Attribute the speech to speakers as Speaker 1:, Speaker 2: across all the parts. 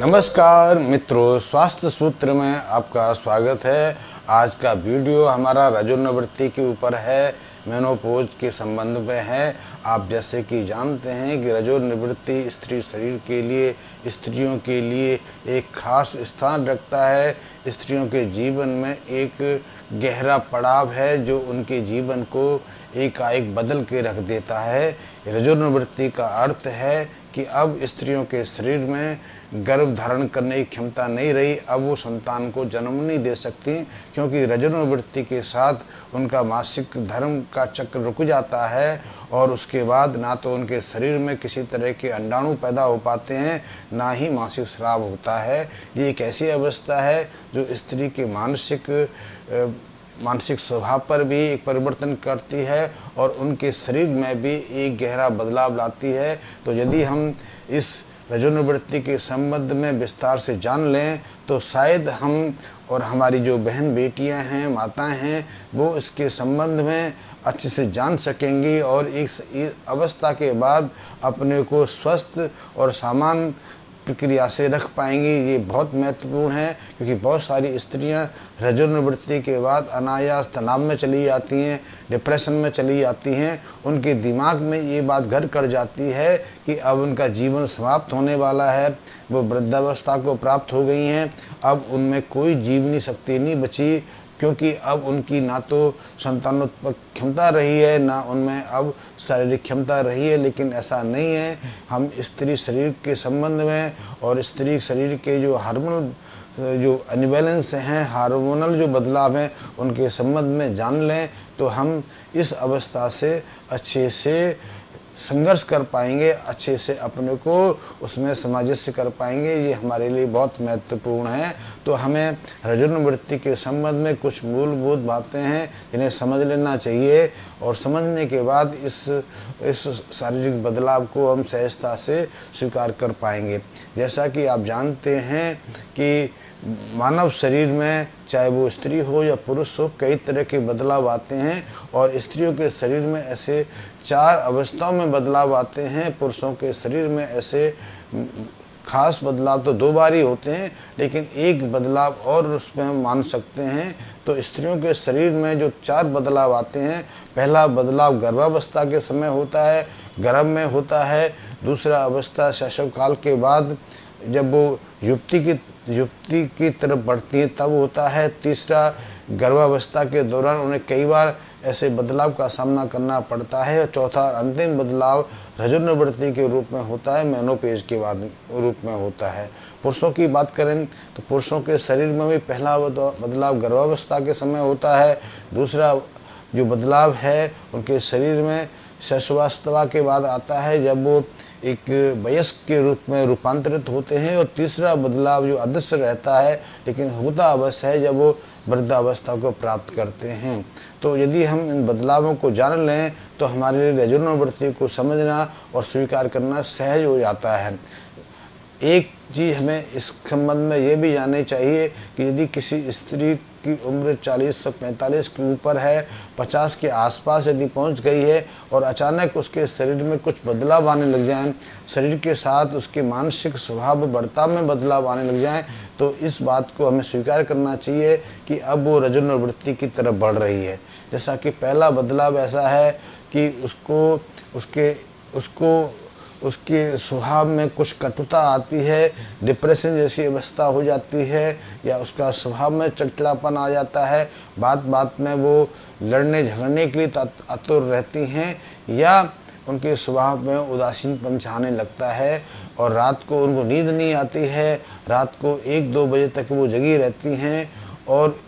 Speaker 1: नमस्कार मित्रों, स्वास्थ्य सूत्र में आपका स्वागत है। आज का वीडियो हमारा रजोनिवृत्ति के ऊपर है, मेनोपॉज के संबंध में है। आप जैसे कि जानते हैं कि रजोनिवृत्ति स्त्री शरीर के लिए, स्त्रियों के लिए एक खास स्थान रखता है। स्त्रियों के जीवन में एक गहरा पड़ाव है जो उनके जीवन को एकाएक बदल के रख देता है। रजोनिवृत्ति का अर्थ है कि अब स्त्रियों के शरीर में गर्भ धारण करने की क्षमता नहीं रही, अब वो संतान को जन्म नहीं दे सकती, क्योंकि रजोनिवृत्ति के साथ उनका मासिक धर्म का चक्र रुक जाता है और उसके बाद ना तो उनके शरीर में किसी तरह के अंडाणु पैदा हो पाते हैं, ना ही मासिक स्राव होता है। ये एक ऐसी अवस्था है जो स्त्री के मानसिक स्वभाव पर भी एक परिवर्तन करती है और उनके शरीर में भी एक गहरा बदलाव लाती है। तो यदि हम इस रजोनिवृत्ति के संबंध में विस्तार से जान लें तो शायद हम और हमारी जो बहन बेटियां हैं, माताएं हैं, वो इसके संबंध में अच्छे से जान सकेंगी और इस अवस्था के बाद अपने को स्वस्थ और सामान्य प्रक्रिया से रख पाएंगी। ये बहुत महत्वपूर्ण है, क्योंकि बहुत सारी स्त्रियां रजोनिवृत्ति के बाद अनायास तनाव में चली जाती हैं, डिप्रेशन में चली जाती हैं। उनके दिमाग में ये बात घर कर जाती है कि अब उनका जीवन समाप्त होने वाला है, वो वृद्धावस्था को प्राप्त हो गई हैं, अब उनमें कोई जीवनी शक्ति नहीं बची, क्योंकि अब उनकी ना तो संतानोत्पत्ति क्षमता रही है, ना उनमें अब शारीरिक क्षमता रही है। लेकिन ऐसा नहीं है। हम स्त्री शरीर के संबंध में और स्त्री शरीर के जो हार्मोनल जो अनबैलेंस हैं, हार्मोनल जो बदलाव हैं, उनके संबंध में जान लें तो हम इस अवस्था से अच्छे से संघर्ष कर पाएंगे, अच्छे से अपने को उसमें सामंजस्य कर पाएंगे। ये हमारे लिए बहुत महत्वपूर्ण है। तो हमें रजोनिवृत्ति के संबंध में कुछ मूलभूत बातें हैं जिन्हें समझ लेना चाहिए और समझने के बाद इस शारीरिक बदलाव को हम सहजता से स्वीकार कर पाएंगे। जैसा कि आप जानते हैं कि मानव शरीर में, चाहे वो स्त्री हो या पुरुष हो, कई तरह के बदलाव आते हैं और स्त्रियों के शरीर में ऐसे 4 अवस्थाओं में बदलाव आते हैं। पुरुषों के शरीर में ऐसे खास बदलाव तो 2 बार ही होते हैं, लेकिन एक बदलाव और उसमें हम मान सकते हैं। तो स्त्रियों के शरीर में जो 4 बदलाव आते हैं, पहला बदलाव गर्भावस्था के समय होता है, गर्भ में होता है। दूसरा अवस्था शैशव काल के बाद जब वो युक्ति की तरफ बढ़ती है तब होता है। तीसरा गर्भावस्था के दौरान उन्हें कई बार ऐसे बदलाव का सामना करना पड़ता है। चौथा और अंतिम बदलाव रजोनिवृत्ति के रूप में होता है, मेनोपॉज के बाद रूप में होता है। पुरुषों की बात करें तो पुरुषों के शरीर में भी पहला बदलाव गर्भावस्था के समय होता है। दूसरा जो बदलाव है उनके शरीर में शैशवावस्था के बाद आता है, जब वो एक वयस्क के रूप में रूपांतरित होते हैं। और तीसरा बदलाव जो अदृश्य रहता है लेकिन होता अवश्य है, जब वो वृद्धावस्था को प्राप्त करते हैं। तो यदि हम इन बदलावों को जान लें तो हमारे लिए रजोनिवृत्ति को समझना और स्वीकार करना सहज हो जाता है। एक चीज़ हमें इस संबंध में ये भी जाननी चाहिए कि यदि किसी स्त्री की उम्र 40 से 45 के ऊपर है, 50 के आसपास यदि पहुंच गई है और अचानक उसके शरीर में कुछ बदलाव आने लग जाएं, शरीर के साथ उसके मानसिक स्वभाव बर्ताव में बदलाव आने लग जाएं, तो इस बात को हमें स्वीकार करना चाहिए कि अब वो रजोनिवृत्ति की तरफ बढ़ रही है। जैसा कि पहला बदलाव ऐसा है कि उसके स्वभाव में कुछ कटुता आती है, डिप्रेशन जैसी अवस्था हो जाती है, या उसका स्वभाव में चिड़चिड़ापन आ जाता है, बात बात में वो लड़ने झगड़ने के लिए आतुर रहती हैं, या उनके स्वभाव में उदासीनपन छाने लगता है और रात को उनको नींद नहीं आती है, रात को 1-2 बजे तक वो जगी रहती हैं और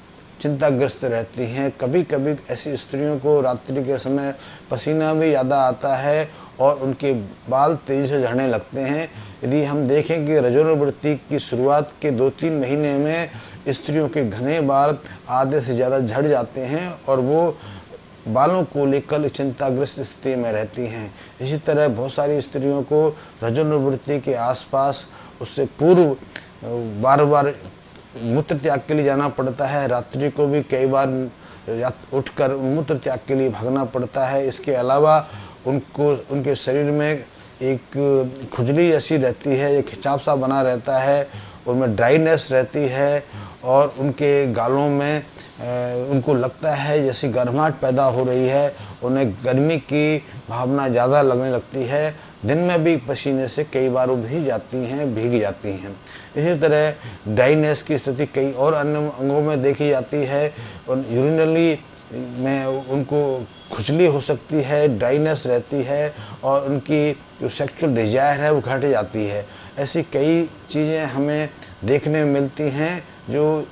Speaker 1: चिंताग्रस्त रहती हैं। कभी कभी ऐसी स्त्रियों को रात्रि के समय पसीना भी ज़्यादा आता है और उनके बाल तेज़ी से झड़ने लगते हैं। यदि हम देखें कि रजोनिवृत्ति की शुरुआत के 2-3 महीने में स्त्रियों के घने बाल आधे से ज़्यादा झड़ जाते हैं और वो बालों को लेकर चिंताग्रस्त स्थिति में रहती हैं। इसी तरह बहुत सारी स्त्रियों को रजोनिवृत्ति के आसपास उससे पूर्व बार बार मूत्र त्याग के लिए जाना पड़ता है, रात्रि को भी कई बार उठकर मूत्र त्याग के लिए भागना पड़ता है। इसके अलावा उनके शरीर में एक खुजली जैसी रहती है, एक खिंचाव सा बना रहता है, उनमें ड्राइनेस रहती है और उनके गालों में उनको लगता है जैसी गर्माहट पैदा हो रही है, उन्हें गर्मी की भावना ज़्यादा लगने लगती है। दिन में भी पसीने से कई बार वो भीग जाती हैं। इसी तरह ड्राइनेस की स्थिति कई और अन्य अंगों में देखी जाती है और यूरिनली में उनको खुजली हो सकती है, ड्राइनेस रहती है और उनकी जो सेक्सुअल डिजायर है वो घट जाती है। ऐसी कई चीज़ें हमें देखने में मिलती हैं जो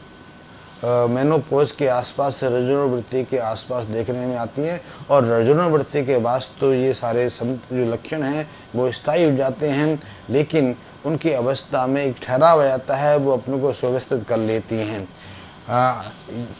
Speaker 1: मेनोपॉज के आसपास से रजोनिवृत्ति के आसपास देखने में आती हैं। और रजोनिवृत्ति के बाद तो ये सारे जो लक्षण हैं वो स्थायी हो जाते हैं, लेकिन उनकी अवस्था में एक ठहराव आ जाता है, वो अपने को सुव्यवस्थित कर लेती हैं।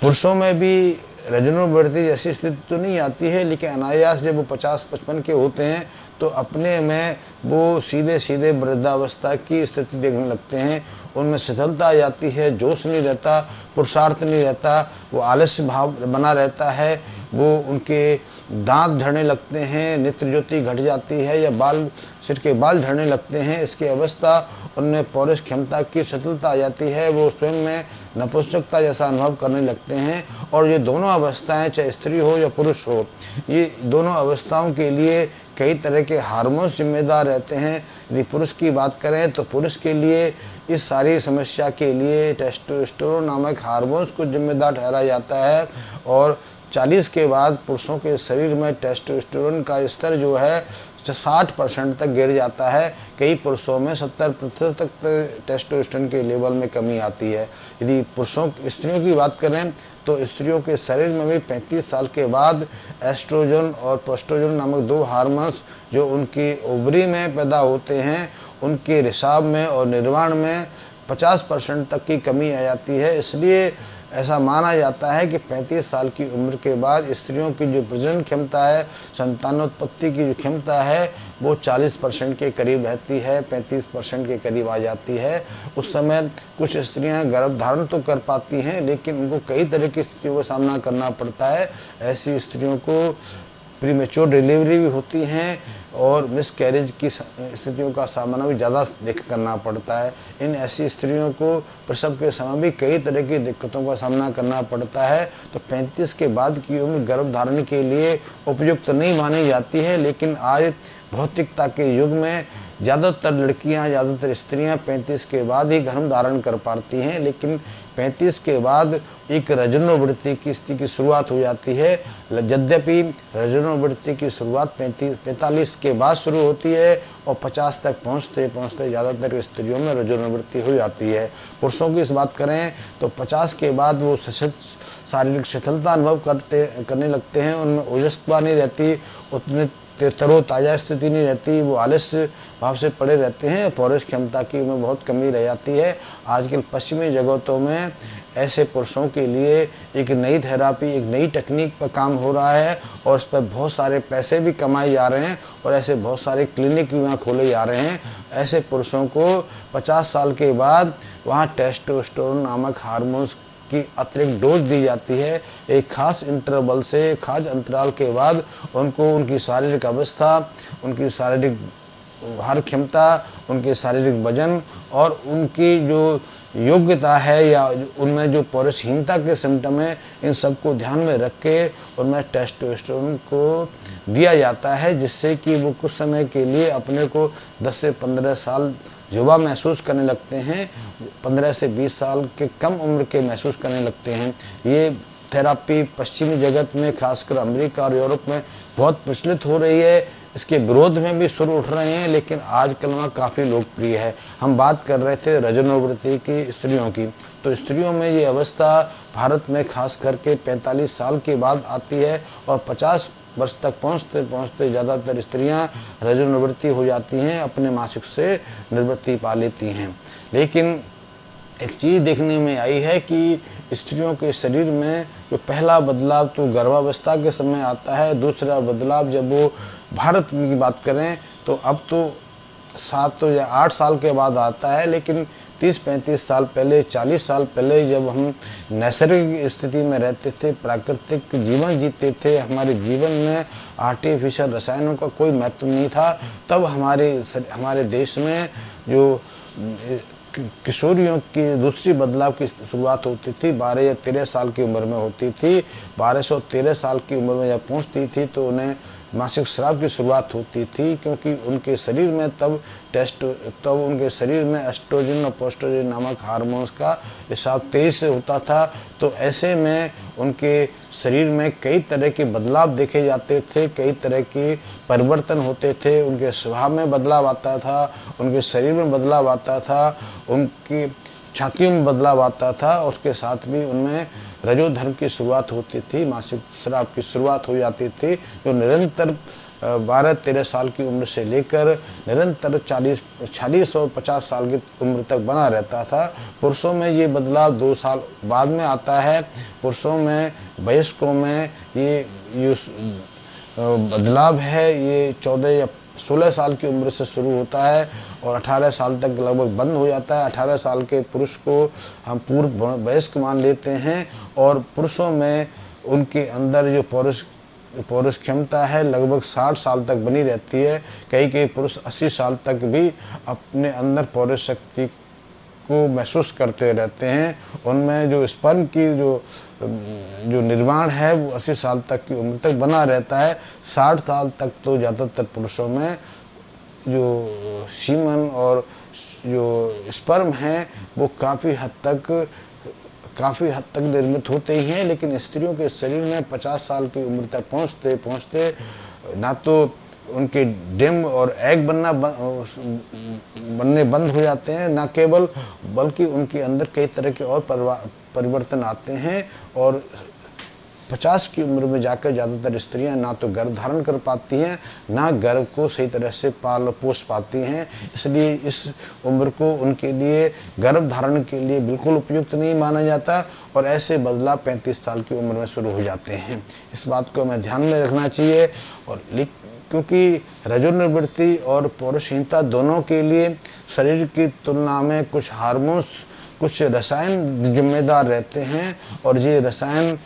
Speaker 1: पुरुषों में भी रजोनिवृत्ति जैसी स्थिति तो नहीं आती है, लेकिन अनायास जब वो 50-55 के होते हैं तो अपने में वो सीधे सीधे वृद्धावस्था की स्थिति देखने लगते हैं। उनमें शिथिलता आ जाती है, जोश नहीं रहता, पुरुषार्थ नहीं रहता, वो आलस्य भाव बना रहता है, वो उनके दांत झड़ने लगते हैं, नेत्र ज्योति घट जाती है या सिर के बाल झड़ने लगते हैं। इसकी अवस्था उनमें पौरुष क्षमता की शिथिलता आ जाती है, वो स्वयं में नपुंसकता जैसा अनुभव करने लगते हैं। और ये दोनों अवस्थाएं, चाहे स्त्री हो या पुरुष हो, ये दोनों अवस्थाओं के लिए कई तरह के हार्मोन्स जिम्मेदार रहते हैं। यदि पुरुष की बात करें तो पुरुष के लिए इस सारी समस्या के लिए टेस्टोस्टेरोन नामक हार्मोन्स को जिम्मेदार ठहराया जाता है। और 40 के बाद पुरुषों के शरीर में टेस्टोस्टेरोन का स्तर जो है 60% तक गिर जाता है। कई पुरुषों में 70% तक टेस्टोस्टेरोन के लेवल में कमी आती है। यदि स्त्रियों की बात करें तो स्त्रियों के शरीर में भी 35 साल के बाद एस्ट्रोजन और प्रोस्टोजन नामक 2 हार्मोन्स जो उनकी ओवरी में पैदा होते हैं, उनके रिसाव में और निर्माण में 50% तक की कमी आ जाती है। इसलिए ऐसा माना जाता है कि 35 साल की उम्र के बाद स्त्रियों की जो प्रजनन क्षमता है, संतानोत्पत्ति की जो क्षमता है, वो 40% के करीब रहती है, 35% के करीब आ जाती है। उस समय कुछ स्त्रियां गर्भ धारण तो कर पाती हैं, लेकिन उनको कई तरह की स्थितियों का सामना करना पड़ता है। ऐसी स्त्रियों को प्रीमेच्योर डिलीवरी भी होती हैं और मिसकैरेज की स्थितियों का सामना भी ज़्यादा करना पड़ता है। इन ऐसी स्त्रियों को प्रसव के समय भी कई तरह की दिक्कतों का सामना करना पड़ता है। तो 35 के बाद की उम्र गर्भ धारण के लिए उपयुक्त नहीं मानी जाती है, लेकिन आज भौतिकता के युग में ज़्यादातर लड़कियां, ज़्यादातर स्त्रियां 35 के बाद ही गर्भ धारण कर पाती हैं। लेकिन 35 के बाद एक रजोनिवृत्ति की स्थिति की शुरुआत हो जाती है। यद्यपि रजोनिवृत्ति की शुरुआत 45 के बाद शुरू होती है और 50 तक पहुँचते पहुँचते ज़्यादातर स्त्रियों में रजोनिवृत्ति हो जाती है। पुरुषों की इस बात करें तो 50 के बाद वो शारीरिक शिथिलता अनुभव करने लगते हैं, उनमें ओजस्वा नहीं रहती, उतने तरोताज़ा स्थिति नहीं रहती, वो आलस्य भाव से पड़े रहते हैं, पौरुष क्षमता की उनमें बहुत कमी रह जाती है। आजकल पश्चिमी जगतों में ऐसे पुरुषों के लिए एक नई थेरापी, एक नई टेक्निक पर काम हो रहा है और उस पर बहुत सारे पैसे भी कमाए जा रहे हैं और ऐसे बहुत सारे क्लिनिक भी वहाँ खोले जा रहे हैं। ऐसे पुरुषों को 50 साल के बाद वहाँ टेस्टोस्टेरोन नामक हार्मोन्स की अतिरिक्त डोज दी जाती है। एक खास इंटरवल से, खास अंतराल के बाद उनको उनकी शारीरिक अवस्था, उनकी शारीरिक हर क्षमता, उनके शारीरिक वजन और उनकी जो योग्यता है या उनमें जो पौरुषहीनता के सिम्टम है, इन सबको ध्यान में रख के उनमें टेस्टोस्टेरोन को दिया जाता है, जिससे कि वो कुछ समय के लिए अपने को 10 से 15 साल युवा महसूस करने लगते हैं, 15 से 20 साल के कम उम्र के महसूस करने लगते हैं। ये थेरापी पश्चिमी जगत में, खासकर अमेरिका और यूरोप में बहुत प्रचलित हो रही है। इसके विरोध में भी सुर उठ रहे हैं, लेकिन आजकल वह काफ़ी लोकप्रिय है। हम बात कर रहे थे रजोनिवृत्ति की स्त्रियों की, तो स्त्रियों में ये अवस्था भारत में खास करके 45 साल के बाद आती है और 50 वर्ष तक पहुँचते पहुँचते ज़्यादातर स्त्रियां रजोनिवृत्ति हो जाती हैं, अपने मासिक से निवृत्ति पा लेती हैं। लेकिन एक चीज़ देखने में आई है कि स्त्रियों के शरीर में जो पहला बदलाव तो गर्भावस्था के समय आता है, दूसरा बदलाव जब वो भारत की बात करें तो अब तो 7 या 8 साल के बाद आता है, लेकिन 30-35 साल पहले, 40 साल पहले जब हम नैसर्गिक स्थिति में रहते थे, प्राकृतिक जीवन जीते थे, हमारे जीवन में आर्टिफिशियल रसायनों का कोई महत्व नहीं था, तब हमारे देश में जो किशोरियों की दूसरी बदलाव की शुरुआत होती थी 12 या 13 साल की उम्र में होती थी। 12 से 13 साल की उम्र में जब पहुंचती थी तो उन्हें मासिक स्राव की शुरुआत होती थी, क्योंकि उनके शरीर में तब उनके शरीर में एस्ट्रोजन और पोस्ट्रोजन नामक हार्मोन्स का हिसाब तेजी से होता था। तो ऐसे में उनके शरीर में कई तरह के बदलाव देखे जाते थे, कई तरह के परिवर्तन होते थे, उनके स्वभाव में बदलाव आता था, उनके शरीर में बदलाव आता था, उनकी छातियों में बदलाव आता था, और उसके साथ भी उनमें रजोधर्म की शुरुआत होती थी, मासिक स्राव की शुरुआत हो जाती थी, जो निरंतर 12-13 साल की उम्र से लेकर निरंतर 40 और 50 साल की उम्र तक बना रहता था। पुरुषों में ये बदलाव 2 साल बाद में आता है। पुरुषों में, वयस्कों में ये बदलाव है, ये 14 या 16 साल की उम्र से शुरू होता है और 18 साल तक लगभग बंद हो जाता है। 18 साल के पुरुष को हम पूर्व वयस्क मान लेते हैं, और पुरुषों में उनके अंदर जो पौरुष क्षमता है लगभग 60 साल तक बनी रहती है। कई पुरुष 80 साल तक भी अपने अंदर पौरुष शक्ति को महसूस करते रहते हैं। उनमें जो स्पर्म की जो निर्माण है वो 80 साल तक की उम्र तक बना रहता है। 60 साल तक तो ज़्यादातर पुरुषों में जो सीमन और जो स्पर्म हैं वो काफ़ी हद तक निर्मित होते ही हैं, लेकिन स्त्रियों के शरीर में 50 साल की उम्र तक पहुँचते ना तो उनके डिम्ब और एग बनने बंद हो जाते हैं, ना केवल बल्कि उनके अंदर कई तरह के और परिवर्तन आते हैं, और 50 की उम्र में जाकर ज़्यादातर स्त्रियां ना तो गर्भ धारण कर पाती हैं, ना गर्भ को सही तरह से पाल पोस पाती हैं। इसलिए इस उम्र को उनके लिए गर्भ धारण के लिए बिल्कुल उपयुक्त नहीं माना जाता, और ऐसे बदलाव 35 साल की उम्र में शुरू हो जाते हैं। इस बात को हमें ध्यान में रखना चाहिए, और क्योंकि रजोनिवृत्ति और पौरुषहीनता दोनों के लिए शरीर की तुलना में कुछ हार्मोन्स, कुछ रसायन जिम्मेदार रहते हैं, और ये रसायन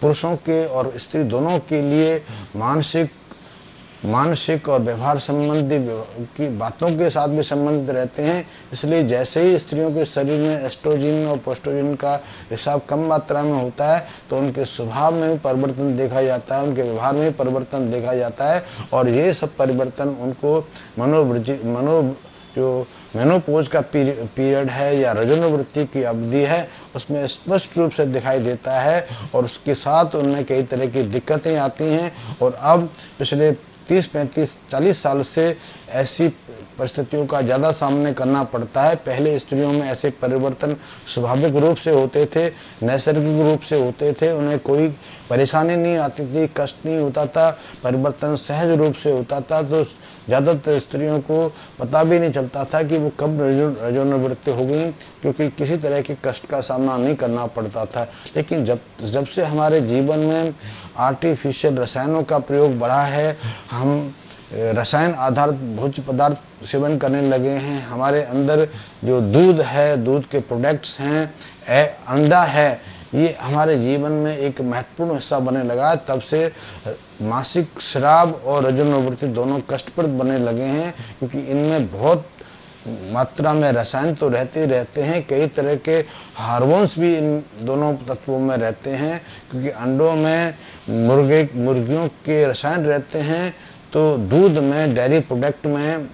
Speaker 1: पुरुषों के और स्त्री दोनों के लिए मानसिक और व्यवहार संबंधी की बातों के साथ भी संबंधित रहते हैं। इसलिए जैसे ही स्त्रियों के शरीर में एस्ट्रोजन और पोस्ट्रोजन का हिसाब कम मात्रा में होता है तो उनके स्वभाव में भी परिवर्तन देखा जाता है, उनके व्यवहार में भी परिवर्तन देखा जाता है, और ये सब परिवर्तन उनको जो मेनोपॉज का पीरियड है या रजोनिवृत्ति की अवधि है उसमें स्पष्ट रूप से दिखाई देता है, और उसके साथ उनमें कई तरह की दिक्कतें आती हैं। और अब पिछले 30-35-40 साल से ऐसी परिस्थितियों का ज़्यादा सामना करना पड़ता है। पहले स्त्रियों में ऐसे परिवर्तन स्वाभाविक रूप से होते थे, नैसर्गिक रूप से होते थे, उन्हें कोई परेशानी नहीं आती थी, कष्ट नहीं होता था, परिवर्तन सहज रूप से होता था। तो ज़्यादातर स्त्रियों को पता भी नहीं चलता था कि वो कब रजोनिवृत्ति हो गई, क्योंकि किसी तरह के कष्ट का सामना नहीं करना पड़ता था। लेकिन जब से हमारे जीवन में आर्टिफिशियल रसायनों का प्रयोग बढ़ा है, हम रसायन आधारित भोज्य पदार्थ सेवन करने लगे हैं, हमारे अंदर जो दूध है, दूध के प्रोडक्ट्स हैं, अंडा है, ये हमारे जीवन में एक महत्वपूर्ण हिस्सा बनने लगा है। तब से मासिक स्राव और रजोनिवृत्ति दोनों कष्टप्रद बनने लगे हैं, क्योंकि इनमें बहुत मात्रा में रसायन तो रहते हैं, कई तरह के हार्मोन्स भी इन दोनों तत्वों में रहते हैं। क्योंकि अंडों में मुर्गियों के रसायन रहते हैं, तो दूध में, डेयरी प्रोडक्ट में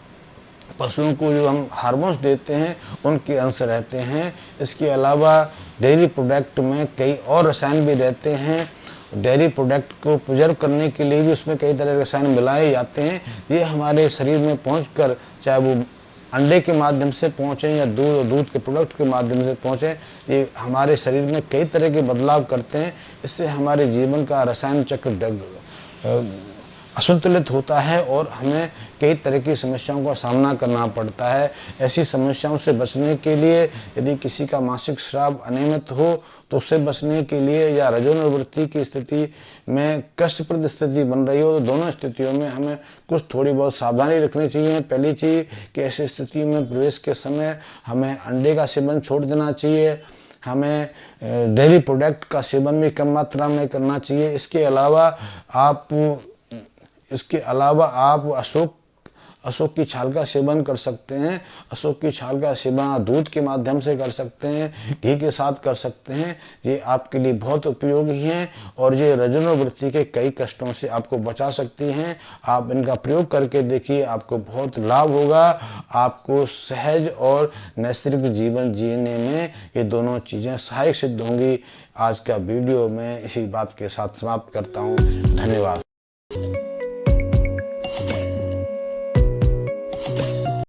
Speaker 1: पशुओं को जो हम हार्मोन्स देते हैं उनके अंश रहते हैं। इसके अलावा डेयरी प्रोडक्ट में कई और रसायन भी रहते हैं। डेयरी प्रोडक्ट को प्रिजर्व करने के लिए भी उसमें कई तरह के रसायन मिलाए जाते हैं। ये हमारे शरीर में पहुंचकर, चाहे वो अंडे के माध्यम से पहुँचें या दूध और दूध के प्रोडक्ट के माध्यम से पहुँचें, ये हमारे शरीर में कई तरह के बदलाव करते हैं। इससे हमारे जीवन का रसायन चक्र असंतुलित होता है और हमें कई तरह की समस्याओं का सामना करना पड़ता है। ऐसी समस्याओं से बचने के लिए यदि किसी का मासिक स्राव अनियमित हो तो उससे बचने के लिए या रजोनिवृत्ति की स्थिति में कष्टप्रद स्थिति बन रही हो, तो दोनों स्थितियों में हमें कुछ थोड़ी बहुत सावधानी रखनी चाहिए। पहली चीज़ कि ऐसी स्थिति में प्रवेश के समय हमें अंडे का सेवन छोड़ देना चाहिए, हमें डेयरी प्रोडक्ट का सेवन भी कम मात्रा में करना चाहिए। इसके अलावा आप अशोक की छाल का सेवन कर सकते हैं। अशोक की छाल का सेवन दूध के माध्यम से कर सकते हैं, घी के साथ कर सकते हैं। ये आपके लिए बहुत उपयोगी हैं और ये रजोनिवृत्ति के कई कष्टों से आपको बचा सकती हैं। आप इनका प्रयोग करके देखिए, आपको बहुत लाभ होगा। आपको सहज और नैसर्गिक जीवन जीने में ये दोनों चीज़ें सहायक सिद्ध होंगी। आज का वीडियो मैं इसी बात के साथ समाप्त करता हूँ। धन्यवाद।